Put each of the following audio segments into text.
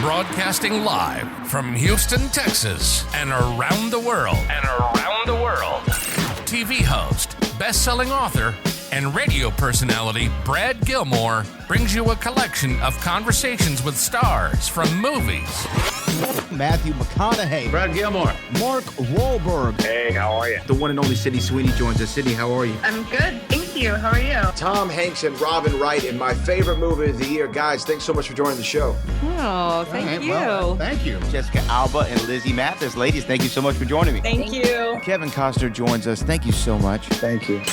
Broadcasting live from Houston, Texas, and around the world. TV host, best-selling author, and radio personality Brad Gilmore brings you a collection of conversations with stars from movies. Matthew McConaughey. Brad Gilmore. Mark Wahlberg. Hey, how are you? The one and only Sydney Sweeney joins us. Sydney, how are you? I'm good, thank you. How are you? Tom Hanks and Robin Wright in my favorite movie of the year. Guys, thanks so much for joining the show. Oh, thank you. Well, thank you. Jessica Alba and Lizzie Mathis. Ladies, thank you so much for joining me. Thank you. Kevin Costner joins us. Thank you so much. Thank you.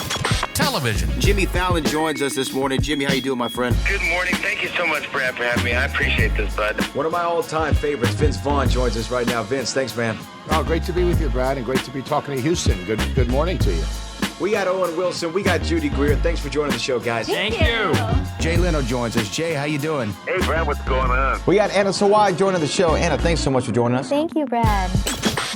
Television. Jimmy Fallon joins us this morning. Jimmy, how you doing, my friend? Good morning. Thank you so much, Brad, for having me. I appreciate this, bud. One of my all-time favorites, Vince Vaughn, joins us right now. Vince, thanks, man. Oh, great to be with you, Brad, and great to be talking to Houston. Good morning to you. We got Owen Wilson. We got Judy Greer. Thanks for joining the show, guys. Thank you. Jay Leno joins us. Jay, how you doing? Hey, Brad, what's going on? We got Anna Sawai joining the show. Anna, thanks so much for joining us. Thank you, Brad.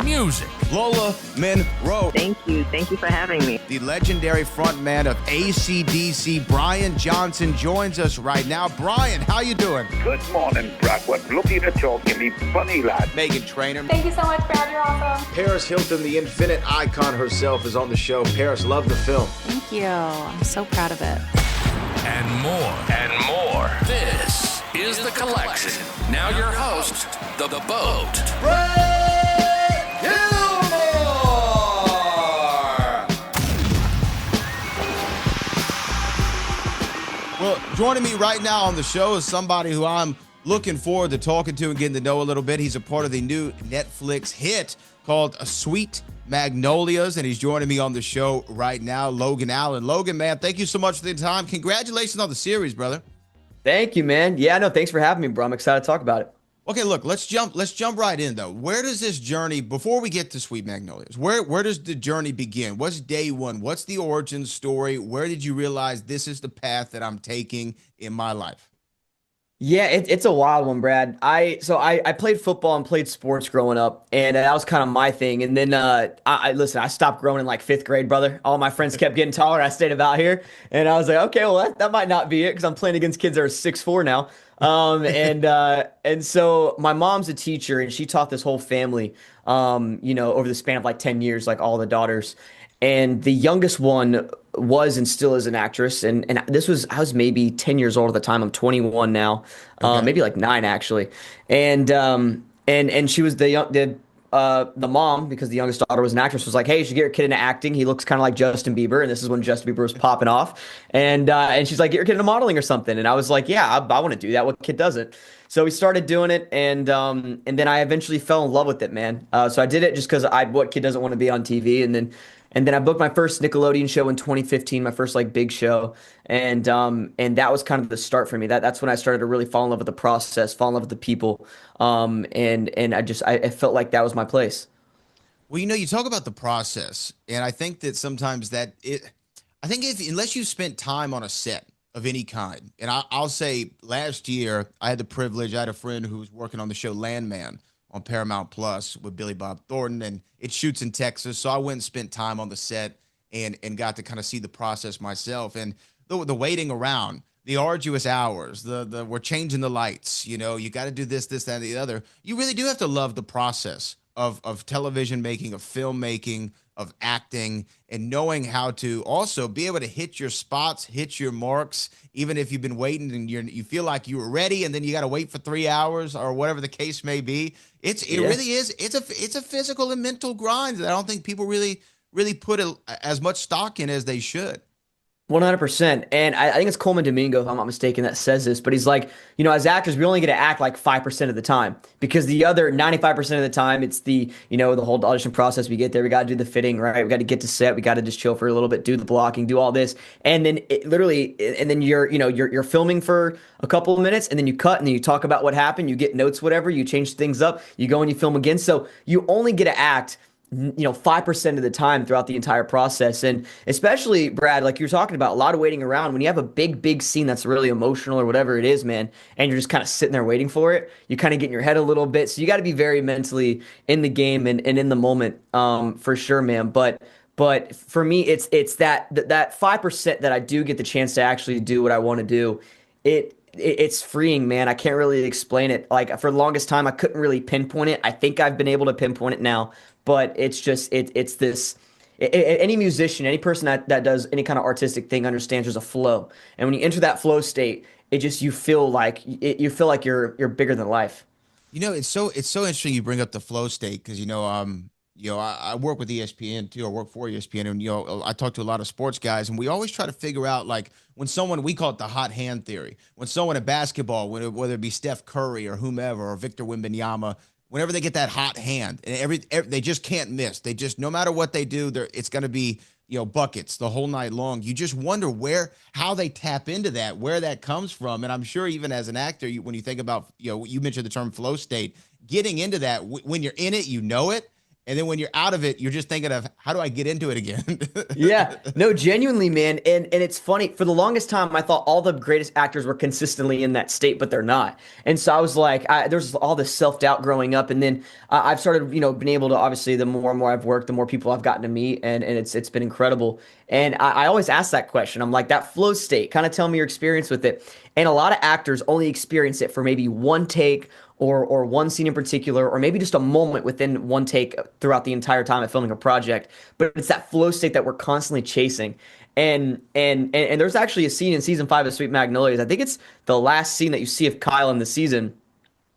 Music. Lola Monroe. Thank you. Thank you for having me. The legendary frontman of AC/DC, Brian Johnson, joins us right now. Brian, how you doing? Good morning, Brad. What looking at talking me funny, lad. Megan Trainor. Thank you so much, Brad. You're awesome. Paris Hilton, the infinite icon herself, is on the show. Paris, love the film. Thank you. I'm so proud of it. And more. This is The Collection. Now your host, The Boat. Brad Gilmore! Well, joining me right now on the show is somebody who I'm looking forward to talking to and getting to know a little bit. He's a part of the new Netflix hit called Sweet Magnolias, and he's joining me on the show right now, Logan Allen. Logan, man, thank you so much for the time. Congratulations on the series, brother. Thank you, man. Yeah, no, thanks for having me, bro. I'm excited to talk about it. Okay, look, let's jump right in though. Where does this journey, before we get to Sweet Magnolias, where does the journey begin? What's day one? What's the origin story? Where did you realize this is the path that I'm taking in my life? Yeah, it's a wild one, Brad. I played football and played sports growing up, and that was kind of my thing. And then I stopped growing in like 5th grade, brother. All my friends kept getting taller. I stayed about here, and I was like, okay, well that might not be it because I'm playing against kids that are 6'4" now. And so my mom's a teacher, and she taught this whole family, over the span of like 10 years, like all the daughters. And the youngest one was and still is an actress. And I was maybe 10 years old at the time. I'm 21 now, maybe like 9 actually. And she was the mom, because the youngest daughter was an actress, was like, hey, you should get your kid into acting. He looks kind of like Justin Bieber. And this is when Justin Bieber was popping off. And she's like, get your kid into modeling or something. And I was like, yeah, I want to do that. What kid doesn't? So we started doing it. And then I eventually fell in love with it, man. So I did it just because what kid doesn't want to be on TV? And then I booked my first Nickelodeon show in 2015, my first like big show. And that was kind of the start for me. That's when I started to really fall in love with the process, fall in love with the people. And I felt like that was my place. Well, you talk about the process, and I think that sometimes unless you spent time on a set of any kind, and I'll say last year I had a friend who was working on the show Landman on Paramount Plus with Billy Bob Thornton, and it shoots in Texas. So I went and spent time on the set and got to kind of see the process myself. And the waiting around, the arduous hours, we're changing the lights, you got to do this, that, and the other. You really do have to love the process of television making, of filmmaking, of acting, and knowing how to also be able to hit your spots, hit your marks, even if you've been waiting and you feel like you were ready, and then you got to wait for 3 hours or whatever the case may be. Really is. It's a physical and mental grind that I don't think people really put as much stock in as they should. 100%. And I think it's Coleman Domingo, if I'm not mistaken, that says this, but he's like, as actors, we only get to act like 5% of the time, because the other 95% of the time, it's the whole audition process. We get there, we got to do the fitting, right? We got to get to set. We got to just chill for a little bit, do the blocking, do all this. And then you're filming for a couple of minutes, and then you cut, and then you talk about what happened. You get notes, whatever, you change things up, you go and you film again. So you only get to act 5% of the time throughout the entire process. And especially, Brad, like you're talking about, a lot of waiting around. When you have a big scene that's really emotional or whatever it is, man, and you're just kind of sitting there waiting for it, you kind of get in your head a little bit. So you got to be very mentally in the game and in the moment, for sure, man. But for me, it's that 5% that I do get the chance to actually do what I want to do. it's freeing, man. I can't really explain it. Like for the longest time, I couldn't really pinpoint it. I think I've been able to pinpoint it now, but it's just it's this. Any musician, any person that does any kind of artistic thing understands there's a flow, and when you enter that flow state, it just you feel like you're bigger than life. It's so interesting you bring up the flow state because I work with ESPN too. I work for ESPN, and I talk to a lot of sports guys, and we always try to figure out like when someone, we call it the hot hand theory. When someone in basketball, whether it be Steph Curry or whomever or Victor Wembanyama, whenever they get that hot hand, and they just can't miss. They just, no matter what they do, it's going to be buckets the whole night long. You just wonder how they tap into that, where that comes from. And I'm sure even as an actor, when you think about, you mentioned the term flow state, getting into that, when you're in it, it. And then when you're out of it, you're just thinking of, how do I get into it again? Yeah, no, genuinely, man. And it's funny. For the longest time, I thought all the greatest actors were consistently in that state, but they're not. And so I was like, there's all this self-doubt growing up. And then I've started, been able to, obviously, the more and more I've worked, the more people I've gotten to meet. And it's been incredible. And I always ask that question. I'm like, that flow state, kind of tell me your experience with it. And a lot of actors only experience it for maybe one take or one scene in particular, or maybe just a moment within one take throughout the entire time of filming a project. But it's that flow state that we're constantly chasing. And there's actually a scene in season 5 of Sweet Magnolias. I think it's the last scene that you see of Kyle in the season,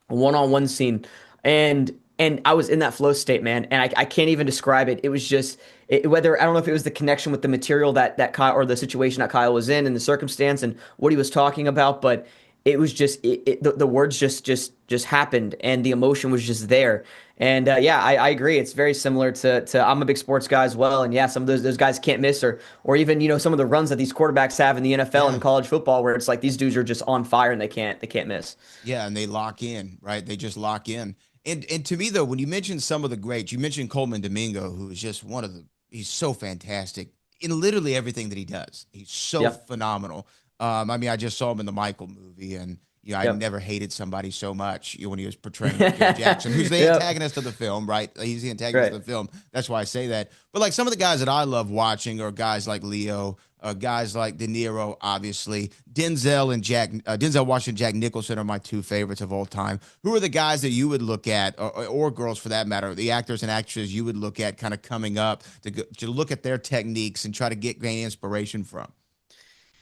a one-on-one scene. And I was in that flow state, man. And I can't even describe it. It was just whether, I don't know if it was the connection with the material that Kyle, or the situation that Kyle was in and the circumstance and what he was talking about, but it was just the words just happened, and the emotion was just there. And I agree. It's very similar to I'm a big sports guy as well, and some of those guys can't miss, or even some of the runs that these quarterbacks have in the NFL and college football, where it's like these dudes are just on fire and they can't miss. Yeah, and they lock in, right? They just lock in. And to me though, when you mentioned some of the greats, you mentioned Coleman Domingo, who is just he's so fantastic in literally everything that he does. He's so phenomenal. I just saw him in the Michael movie, and I never hated somebody so much when he was portraying Joe Jackson, who's the antagonist of the film, right? He's the antagonist of the film. That's why I say that. But like some of the guys that I love watching are guys like Leo, guys like De Niro, obviously. Denzel Washington, Jack Nicholson are my two favorites of all time. Who are the guys that you would look at, or girls for that matter, the actors and actresses you would look at kind of coming up to look at their techniques and try to gain inspiration from?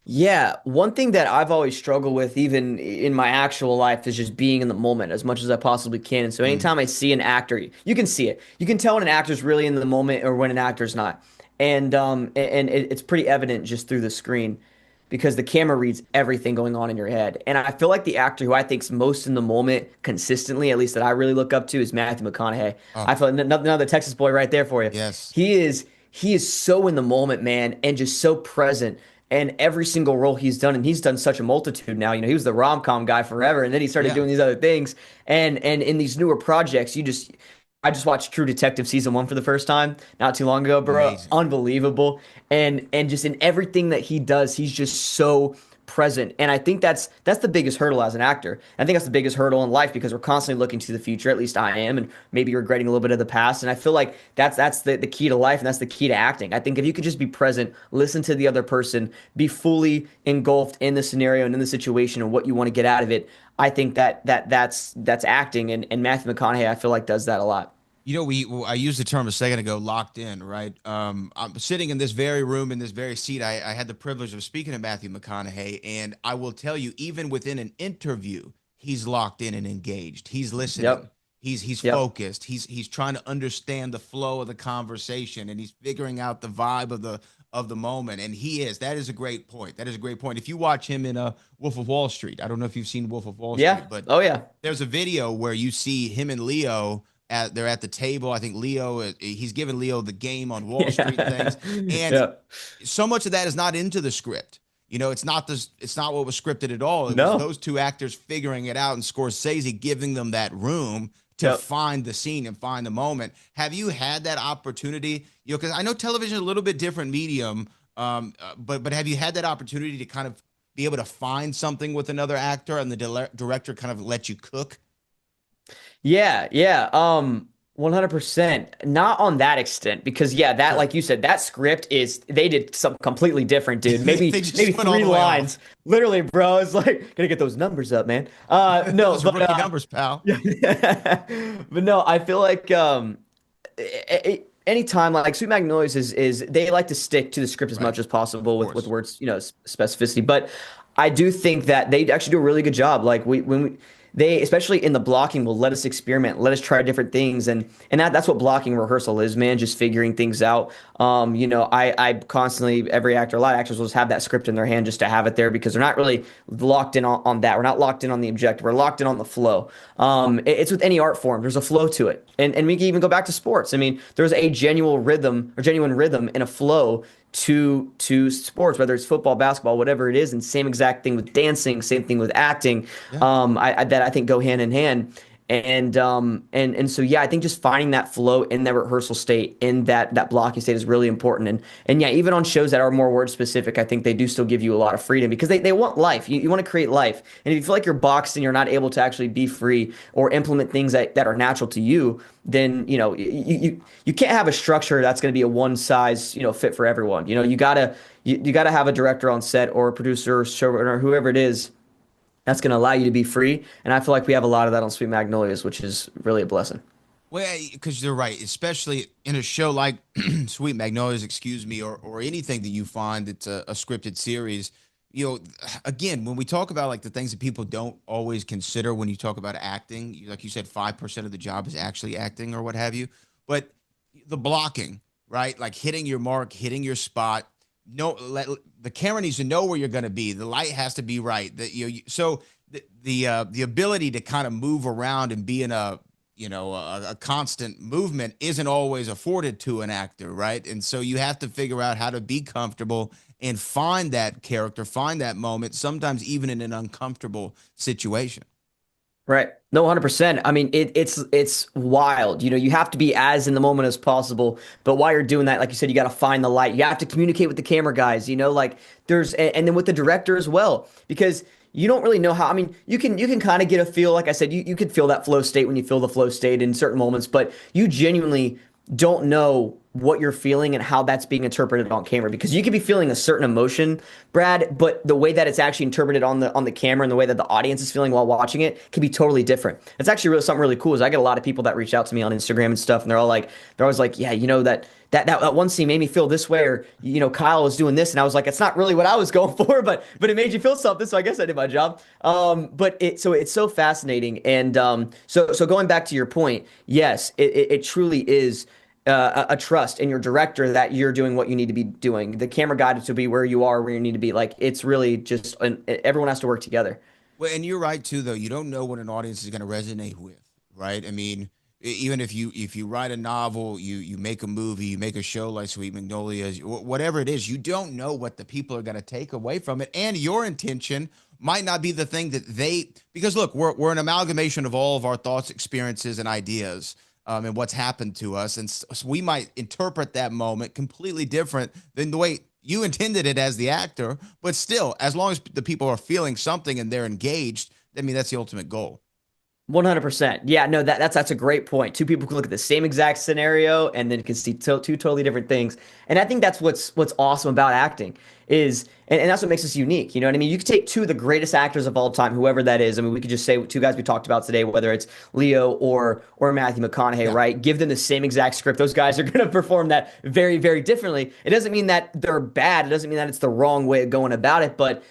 Yeah, one thing that I've always struggled with, even in my actual life, is just being in the moment as much as I possibly can. And so anytime I see an actor, you can see it. You can tell when an actor's really in the moment or when an actor's not. And it's pretty evident just through the screen, because the camera reads everything going on in your head. And I feel like the actor who I think's most in the moment consistently, at least that I really look up to, is Matthew McConaughey. I feel like another Texas boy right there for you. Yes. He is so in the moment, man, and just so present. And every single role he's done, and he's done such a multitude now. He was the rom-com guy forever, and then he started doing these other things. And in these newer projects, I just watched True Detective season 1 for the first time not too long ago, bro. Amazing. Unbelievable. And just in everything that he does, he's just so present. And I think that's the biggest hurdle as an actor. I think that's the biggest hurdle in life, because we're constantly looking to the future. At least I am, and maybe regretting a little bit of the past. And I feel like that's the key to life, and that's the key to acting. I think if you could just be present, listen to the other person, be fully engulfed in the scenario and in the situation and what you want to get out of it, I think that's acting. And Matthew McConaughey, I feel like, does that a lot. I used the term a second ago, locked in, right? I'm sitting in this very room, in this very seat. I had the privilege of speaking to Matthew McConaughey, and I will tell you, even within an interview, he's locked in and engaged. He's listening. Yep. He's focused. He's trying to understand the flow of the conversation, and he's figuring out the vibe of the moment. And that is a great point. That is a great point. If you watch him in Wolf of Wall Street, I don't know if you've seen Wolf of Wall Street, but there's a video where you see him and Leo. They're at the table. I think he's giving Leo the game on Wall Street things. And so much of that is not into the script. It's not what was scripted at all. It was those two actors figuring it out, and Scorsese giving them that room to find the scene and find the moment. Have you had that opportunity? Because I know television is a little bit different medium, but have you had that opportunity to kind of be able to find something with another actor and the director kind of let you cook? Yeah. 100%. Not on that extent, because yeah, that Sure. like you said, that script is they did something completely different, dude. They Maybe just maybe went all three the way off. lines. Literally, bro. It's like gotta get those numbers up, man. No, Those are but rookie numbers, pal. but no, I feel like anytime like Sweet Magnolias is they like to stick to the script as Right. much as possible Of with course. words, specificity. But I do think that they actually do a really good job. Like they especially in the blocking will let us experiment, let us try different things, and that's what blocking rehearsal is, man. Just figuring things out. I constantly every actor, a lot of actors will just have that script in their hand just to have it there because they're not really locked in on that. We're not locked in on the objective. We're locked in on the flow. It's with any art form. There's a flow to it, and we can even go back to sports. I mean, there's a genuine rhythm and a flow to sports, whether it's football, basketball, whatever it is, and same exact thing with dancing, same thing with acting. That I think go hand in hand. And so yeah, I think just finding that flow in that rehearsal state, in that blocking state is really important. And yeah, even on shows that are more word specific, I think they do still give you a lot of freedom because they want life. You want to create life. And if you feel like you're boxed and you're not able to actually be free or implement things that are natural to you, then you can't have a structure that's going to be a one size fit for everyone. You gotta have a director on set or a producer, or showrunner, whoever it is, that's going to allow you to be free. And I feel like we have a lot of that on Sweet Magnolias, which is really a blessing. Well, because you're right, especially in a show like Sweet Magnolias, excuse me, or anything that you find that's a scripted series. Again, when we talk about like the things that people don't always consider when you talk about acting, like you said, 5% of the job is actually acting or what have you. But the blocking, right? Like hitting your mark, hitting your spot. The camera needs to know where you're going to be. The light has to be right. So the ability to kind of move around and be in a constant movement isn't always afforded to an actor, right? And so you have to figure out how to be comfortable and find that character, find that moment, sometimes even in an uncomfortable situation. Right. No, 100%. I mean, it's wild. You have to be as in the moment as possible. But while you're doing that, like you said, you got to find the light. You have to communicate with the camera guys, like and then with the director as well, because you don't really know how. I mean, you can kind of get a feel. Like I said, you could feel that flow state when you feel the flow state in certain moments, but you genuinely don't know what you're feeling and how that's being interpreted on camera, because you could be feeling a certain emotion, Brad, but the way that it's actually interpreted on the camera and the way that the audience is feeling while watching it can be totally different. It's actually something really cool. Is I get a lot of people that reach out to me on Instagram and stuff, and they're always like, yeah, that one scene made me feel this way, or Kyle was doing this, and I was like, it's not really what I was going for, but it made you feel something, so I guess I did my job. But it's so fascinating, and so going back to your point, yes, it truly is a trust in your director that you're doing what you need to be doing. The camera guide to be where you are, where you need to be. Like, it's really just everyone has to work together. Well, and you're right too, though. You don't know what an audience is going to resonate with, right? I mean, even if you write a novel, you make a movie, you make a show like Sweet Magnolias, whatever it is, you don't know what the people are going to take away from it, and your intention might not be the thing that because look, we're an amalgamation of all of our thoughts, experiences, and ideas. And what's happened to us. And so we might interpret that moment completely different than the way you intended it as the actor. But still, as long as the people are feeling something and they're engaged, I mean, that's the ultimate goal. 100%. Yeah, no, that's a great point. Two people can look at the same exact scenario and then can see two totally different things. And I think that's what's awesome about acting is, and that's what makes us unique. You know what I mean? You could take two of the greatest actors of all time, whoever that is. I mean, we could just say two guys we talked about today, whether it's Leo or Matthew McConaughey, yeah. Right? Give them the same exact script. Those guys are going to perform that very, very differently. It doesn't mean that they're bad. It doesn't mean that it's the wrong way of going about it, but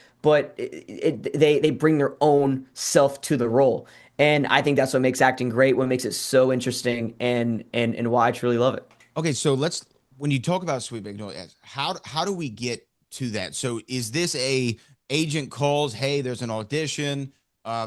they bring their own self to the role. And I think that's what makes acting great, what makes it so interesting, and why I truly love it. Okay, so when you talk about Sweet Magnolias, how do we get to that? So is this a agent calls, hey, there's an audition?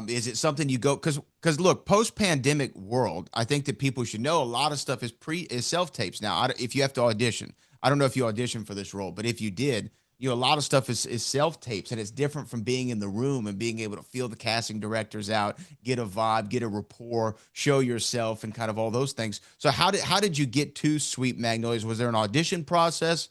Is it something you go, because look, post-pandemic world, I think that people should know a lot of stuff is self-tapes now. If you have to audition, I don't know if you auditioned for this role, but if you did, a lot of stuff is self-tapes, and it's different from being in the room and being able to feel the casting directors out, get a vibe, get a rapport, show yourself, and kind of all those things. So how did you get to Sweet Magnolias? Was there an audition process?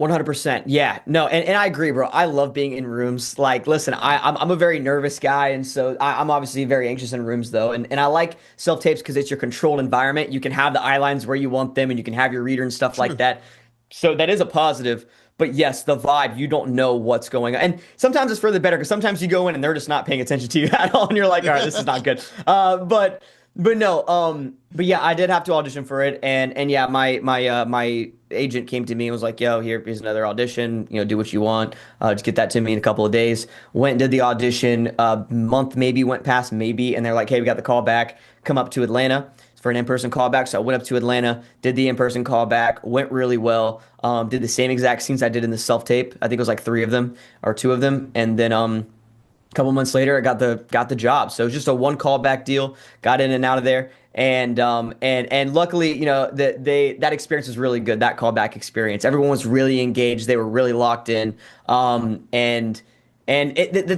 100%. Yeah. No, and I agree, bro. I love being in rooms. Like, listen, I'm a very nervous guy, and so I'm obviously very anxious in rooms, though. And I like self-tapes because it's your controlled environment. You can have the eye lines where you want them, and you can have your reader and stuff like that. So that is a positive. But yes, the vibe, you don't know what's going on. And sometimes it's for the better because sometimes you go in and they're just not paying attention to you at all, and you're like, all right, this is not good. But no, but yeah, I did have to audition for it, and yeah, my agent came to me and was like, "Yo, here's another audition. Do what you want. Just get that to me in a couple of days." Went and did the audition. A month maybe went past maybe, and they're like, "Hey, we got the call back. Come up to Atlanta for an in-person callback." So I went up to Atlanta, did the in-person callback, went really well. Did the same exact scenes I did in the self-tape. I think it was like 3 of them or 2 of them, and then a couple months later, I got the job. So it was just a one callback deal. Got in and out of there, and luckily, that experience was really good. That callback experience, everyone was really engaged. They were really locked in. The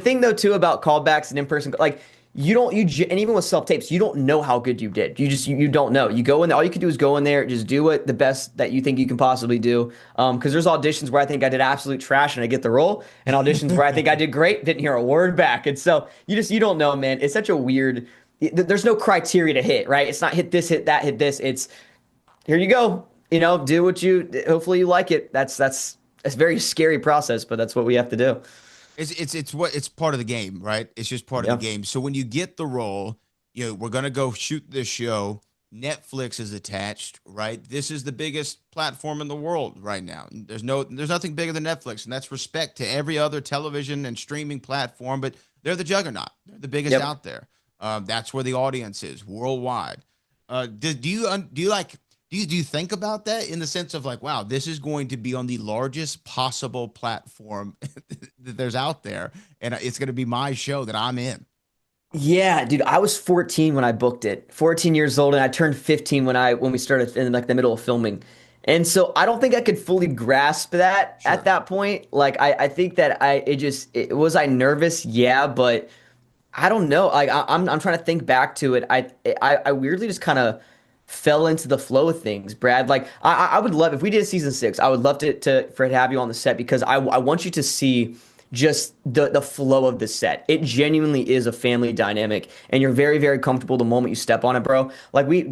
thing though too about callbacks and in person, like and even with self tapes, you don't know how good you did. You don't know. You go in there, all you can do is go in there, just do it the best that you think you can possibly do. Because there's auditions where I think I did absolute trash and I get the role, and auditions where I think I did great, didn't hear a word back. And so you don't know, man. It's such a weird. There's no criteria to hit, right? It's not hit this, hit that, hit this. It's here you go. Do what hopefully you like it. That's a very scary process, but that's what we have to do. It's part of the game, right? It's just part of the game. So when you get the role, we're gonna go shoot this show. Netflix is attached, right? This is the biggest platform in the world right now. There's nothing bigger than Netflix, and that's respect to every other television and streaming platform, but they're the juggernaut. They're the biggest out there. That's where the audience is worldwide. Do you think about that in the sense of like, wow, this is going to be on the largest possible platform that there's out there, and it's going to be my show that I'm in? Yeah, dude, I was 14 when I booked it. 14 years old, and I turned 15 when we started in like the middle of filming. And so I don't think I could fully grasp that at that point. Like I think that was I nervous? Yeah, but I don't know. Like I'm trying to think back to it. I weirdly just kind of fell into the flow of things, Brad. Like I would love if we did season 6. I would love for it to have you on the set because I want you to see just the flow of the set. It genuinely is a family dynamic, and you're very, very comfortable the moment you step on it, bro. Like we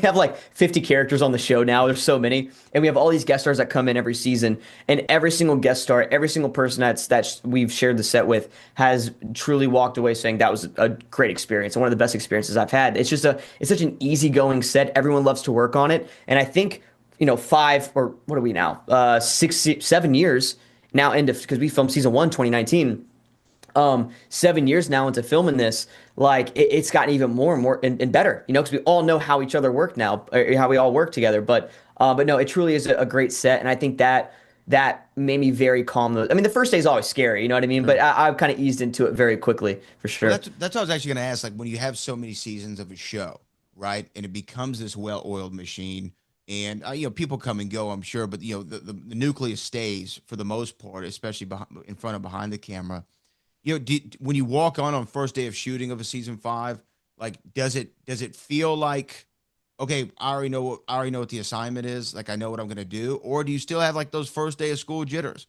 have like 50 characters on the show now. There's so many, and we have all these guest stars that come in every season, and every single guest star, every single person that we've shared the set with has truly walked away saying that was a great experience and one of the best experiences I've had. It's such an easygoing set. Everyone loves to work on it, and I think 5 or what are we now? 6, 7 years. Now because we filmed season 1 2019, 7 years now into filming this, like it's gotten even more and more and better, because we all know how each other work now, or how we all work together. But no, it truly is a great set, and I think that made me very calm. I mean, the first day is always scary, you know what I mean? But I've kind of eased into it very quickly, for sure. Well, that's what I was actually going to ask. Like when you have so many seasons of a show, right, and it becomes this well-oiled machine. And people come and go, I'm sure, but the nucleus stays for the most part, especially behind the camera. When you walk on first day of shooting of a season 5, like does it feel like, okay, I already know what the assignment is, like I know what I'm gonna do, or do you still have like those first day of school jitters?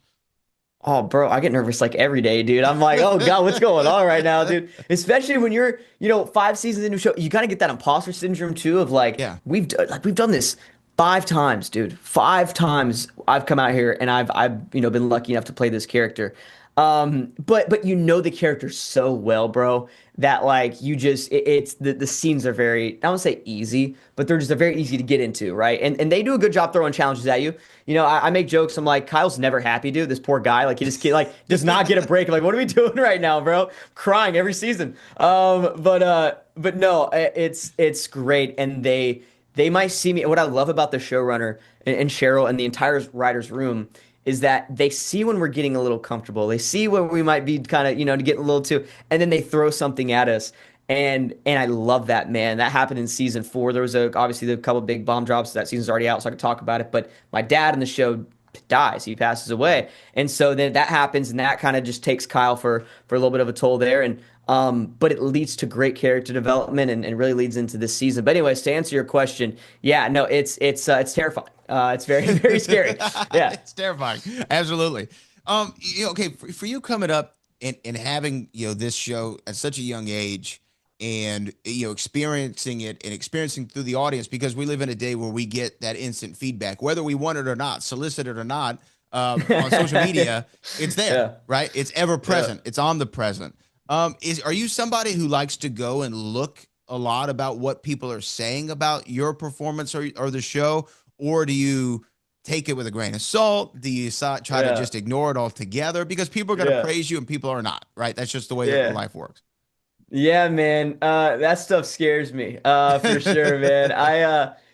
Oh, bro, I get nervous like every day, dude. I'm like, oh God, what's going on right now, dude? Especially when you're 5 seasons into a show, you gotta get that imposter syndrome too of like, we've done this 5 times, dude. 5 times I've come out here and I've been lucky enough to play this character. But the character so well, bro, that like it's the scenes are very, I don't say easy, but they're very easy to get into, right? And they do a good job throwing challenges at you. I make jokes. I'm like, Kyle's never happy, dude. This poor guy, like he just does not get a break. I'm like, what are we doing right now, bro? Crying every season. But no, it's great, and they might see me. What I love about the showrunner and Cheryl and the entire writer's room is that they see when we're getting a little comfortable. They see when we might be kind of, to get a little too, and then they throw something at us. And I love that, man. That happened in season 4. There was obviously a couple big bomb drops. That season's already out, so I can talk about it. But my dad in the show dies. He passes away. And so then that happens, and that kind of just takes Kyle for a little bit of a toll there. And But it leads to great character development and really leads into this season. But anyways, to answer your question, yeah, no, it's terrifying. It's very, very scary. Yeah. It's terrifying. Absolutely. Okay, for you coming up and having, this show at such a young age and, experiencing it and experiencing through the audience, because we live in a day where we get that instant feedback, whether we want it or not, solicited or not, on social media, it's there, Yeah. right? It's ever present. Yeah. It's omnipresent. Are you somebody who likes to go and look a lot about what people are saying about your performance or the show, or do you take it with a grain of salt? Do you try to just ignore it altogether? Because people are going to praise you and people are not, right? That's just the way that life works. Yeah, man. That stuff scares me, for sure, man.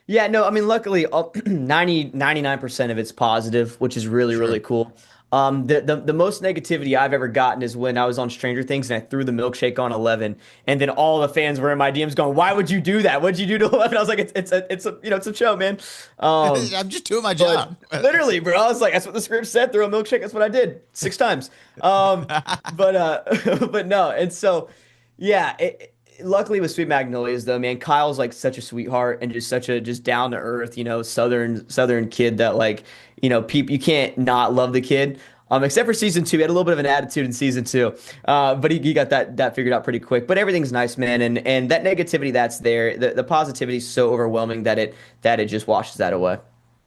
Luckily, 99% of it's positive, which is really, really cool. The most negativity I've ever gotten is when I was on Stranger Things and I threw the milkshake on 11, and then all the fans were in my DMs going, "Why would you do that? What'd you do to 11?" I was like, "It's a show, man." I'm just doing my job. Literally, bro. I was like, "That's what the script said. Throw a milkshake." That's what I did 6 times. But no, and so yeah. Luckily with Sweet Magnolias though, man, Kyle's like such a sweetheart and just such a down to earth, southern kid that like, people, you can't not love the kid. Except for season 2, he had a little bit of an attitude in season 2, but he got that figured out pretty quick. But everything's nice, man, and that negativity that's there, the positivity is so overwhelming that it just washes that away.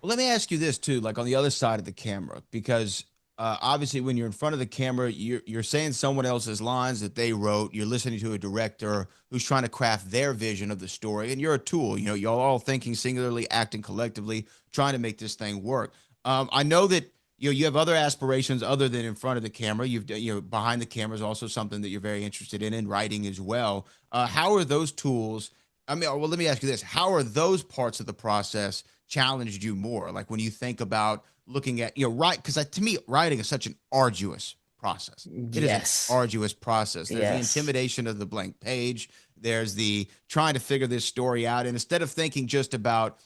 Well, let me ask you this too, like on the other side of the camera, because obviously when you're in front of the camera, you're saying someone else's lines that they wrote. You're listening to a director who's trying to craft their vision of the story, and you're a tool. You're all thinking singularly, acting collectively, trying to make this thing work. I know that you have other aspirations other than in front of the camera. Behind the camera is also something that you're very interested in writing as well. How are those tools? Well, let me ask you this: how are those parts of the process challenged you more? Like when you think about looking at, because to me, writing is such an arduous process. It is an arduous process. There's the intimidation of the blank page. There's the trying to figure this story out. And instead of thinking just about,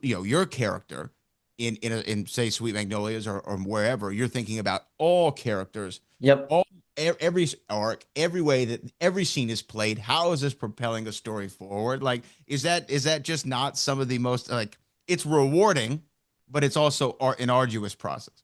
your character in say Sweet Magnolias or wherever, you're thinking about all characters. Yep. Every arc, every way that every scene is played. How is this propelling a story forward? Like, is that just not some of the most, like, it's rewarding, but it's also an arduous process.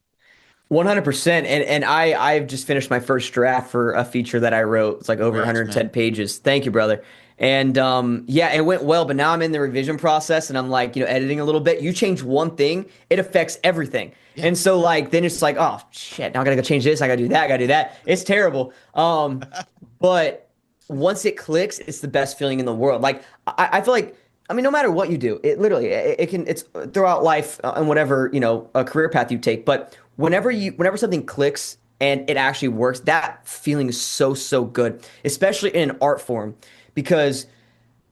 100%. And I've just finished my first draft for a feature that I wrote. It's like over 110 pages. Thank you, brother. And it went well, but now I'm in the revision process and I'm like, editing a little bit. You change one thing, it affects everything. Yeah. And so like, then it's like, oh shit, now I gotta go change this. I gotta do that. It's terrible. But once it clicks, it's the best feeling in the world. Like I feel like, no matter what you do, it's throughout life and whatever, a career path you take. But whenever something clicks and it actually works, that feeling is so, so good, especially in an art form, because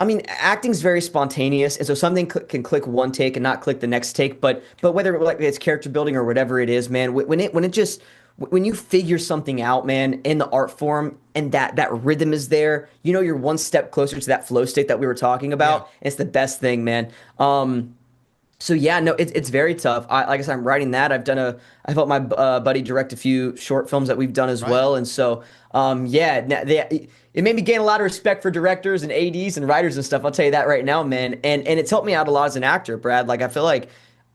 acting is very spontaneous. And so something can click one take and not click the next take. But whether like it's character building or whatever it is, man, when you figure something out, man, in the art form and that rhythm is there, you're one step closer to that flow state that we were talking about. Yeah. It's the best thing, man. So yeah, no, it's very tough. Like I said, I'm writing that. I've helped my buddy direct a few short films that we've done as well. And so, it made me gain a lot of respect for directors and ADs and writers and stuff. I'll tell you that right now, man. And it's helped me out a lot as an actor, Brad. Like I feel like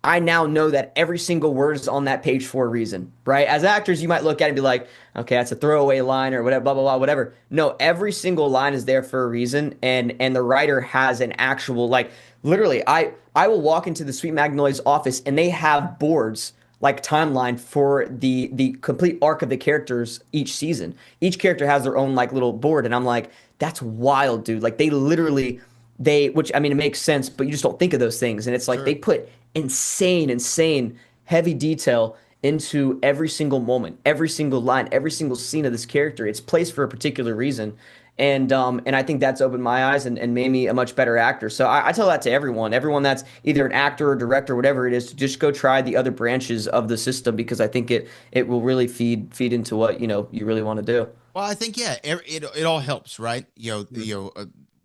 I now know that every single word is on that page for a reason, right? As actors, you might look at it and be like, okay, that's a throwaway line or whatever, blah, blah, blah, whatever. No, every single line is there for a reason. And the writer has an actual, like, literally, I will walk into the Sweet Magnolias office and they have boards, like timeline for the complete arc of the characters each season. Each character has their own like little board. And I'm like, that's wild, dude. Like which it makes sense, but you just don't think of those things. And it's like they put insane heavy detail into every single moment, every single line, every single scene of this character. It's placed for a particular reason. And I think that's opened my eyes and made me a much better actor. So I tell that to everyone that's either an actor or director, whatever it is, to just go try the other branches of the system, because I think it will really feed into what, you really want to do. Well, I think, it all helps, right?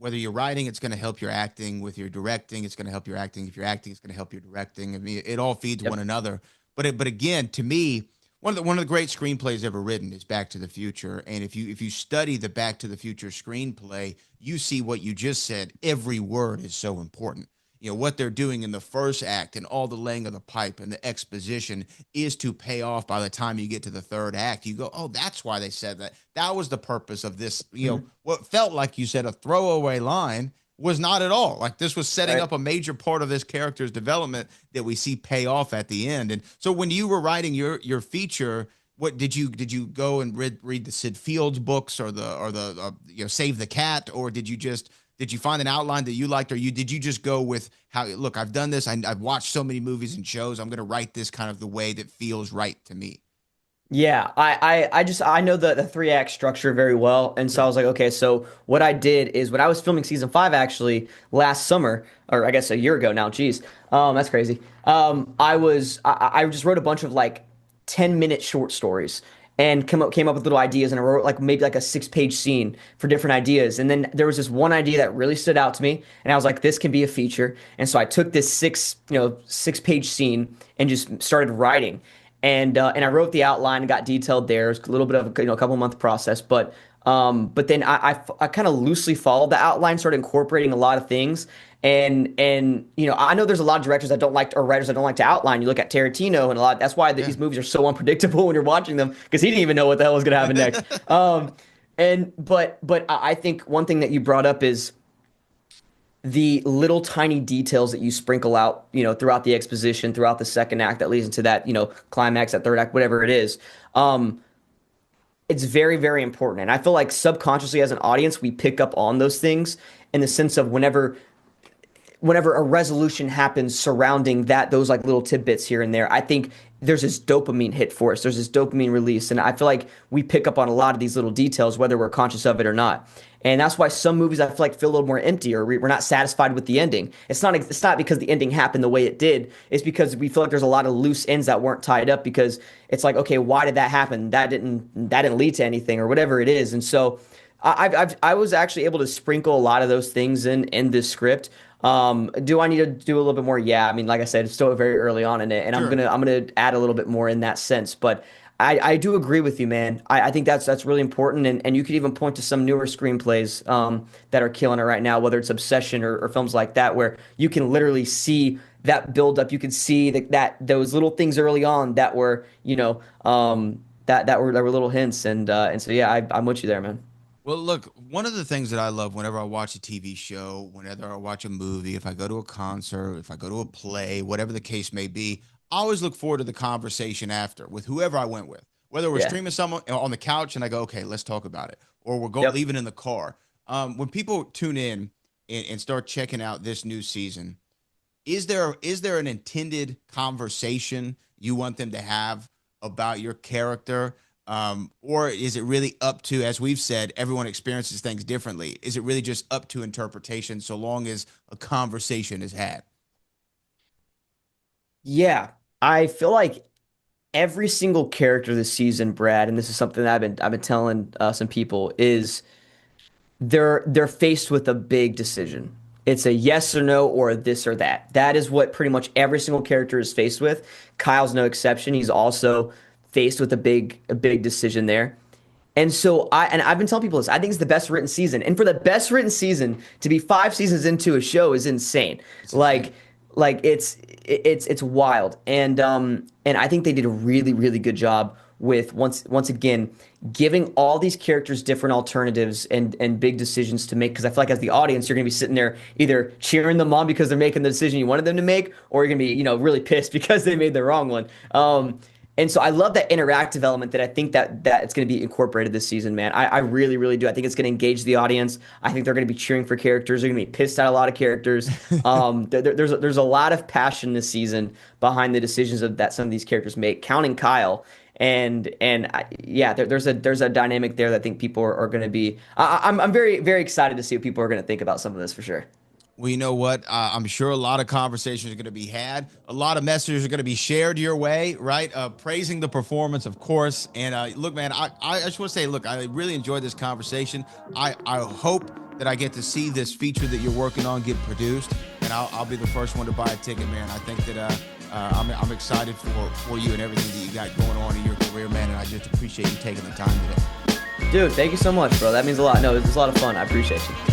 Whether you're writing, it's going to help your acting. With your directing, it's going to help your acting. If you're acting, it's going to help your directing. It all feeds one another. But again, to me, one of the great screenplays ever written is Back to the Future, and if you study the Back to the Future screenplay, you see what you just said. Every word is so important. You know, what they're doing in the first act and all the laying of the pipe and the exposition is to pay off by the time you get to the third act. You go, oh, that's why they said that. That was the purpose of this. You know, what felt like you said a throwaway line was not at all. Like, this was setting up a major part of this character's development that we see pay off at the end. And so when you were writing your feature, what did you go and read the Sid Fields books or the Save the Cat, or did you find an outline that you liked, or did you just go with how, look, I've done this, I've watched so many movies and shows, I'm going to write this kind of the way that feels right to me? Yeah, I know the three act structure very well, and so I was like, okay, so what I did is when I was filming season 5 actually last summer, or I guess a year ago now, geez, that's crazy. I just wrote a bunch of like 10-minute short stories and came up with little ideas, and I wrote like maybe like a 6-page scene for different ideas, and then there was this one idea that really stood out to me, and I was like, this can be a feature, and so I took this 6-page scene and just started writing. And I wrote the outline and got detailed there. It was a little bit of a couple month process, but then I kind of loosely followed the outline, started incorporating a lot of things. And I know there's a lot of directors that don't like, or writers that don't like to outline. You look at Tarantino and a lot. That's why these movies are so unpredictable when you're watching them, because he didn't even know what the hell was going to happen next. But I think one thing that you brought up is the little tiny details that you sprinkle out, throughout the exposition, throughout the second act that leads into that, climax, that third act, whatever it is. It's very, very important. And I feel like subconsciously as an audience, we pick up on those things in the sense of whenever a resolution happens surrounding those like little tidbits here and there, I think there's this dopamine hit for us. There's this dopamine release. And I feel like we pick up on a lot of these little details, whether we're conscious of it or not. And that's why some movies I feel like feel a little more empty, or we're not satisfied with the ending. It's not because the ending happened the way it did. It's because we feel like there's a lot of loose ends that weren't tied up, because it's like, okay, why did that happen? That didn't lead to anything, or whatever it is. And so I was actually able to sprinkle a lot of those things in this script. Do I need to do a little bit more? Yeah. I mean, like I said, it's still very early on in it, and sure. I'm gonna add a little bit more in that sense. But I do agree with you, man. I think that's really important, and you could even point to some newer screenplays that are killing it right now, whether it's Obsession or films like that, where you can literally see that build up. You can see that those little things early on that were that were little hints, and so yeah, I'm with you there, man. Well, look, one of the things that I love whenever I watch a TV show, whenever I watch a movie, if I go to a concert, if I go to a play, whatever the case may be, I always look forward to the conversation after with whoever I went with, whether we're streaming someone on the couch and I go, okay, let's talk about it, or we're leaving in the car. When people tune in and start checking out this new season, is there an intended conversation you want them to have about your character? Or is it really up to, as we've said, everyone experiences things differently? Is it really just up to interpretation so long as a conversation is had? Yeah, I feel like every single character this season, Brad, and this is something that I've been telling some people, is they're faced with a big decision. It's a yes or no, or a this or that. That is what pretty much every single character is faced with. Kyle's no exception. He's also faced with a big decision there. And so I've been telling people this, I think it's the best written season. And for the best written season to be 5 seasons into a show is insane. Like it's wild. And I think they did a really, really good job with once again giving all these characters different alternatives and big decisions to make, because I feel like as the audience you're going to be sitting there either cheering them on because they're making the decision you wanted them to make, or you're going to be really pissed because they made the wrong one. And so I love that interactive element that I think that it's going to be incorporated this season, man. I really, really do. I think it's going to engage the audience. I think they're going to be cheering for characters. They're going to be pissed at a lot of characters. There's a lot of passion this season behind the decisions that some of these characters make, counting Kyle. And yeah, there's a dynamic there that I think people are going to be. I'm very, very excited to see what people are going to think about some of this for sure. Well, you know what? I'm sure a lot of conversations are going to be had. A lot of messages are going to be shared your way, right? Praising the performance, of course. And look, man, I just want to say, look, I really enjoyed this conversation. I hope that I get to see this feature that you're working on get produced. man, I'll be the first one to buy a ticket, man. I think that I'm excited for you and everything that you got going on in your career, man, and I just appreciate you taking the time today. Dude, thank you so much, bro. That means a lot. No, it was a lot of fun. I appreciate you.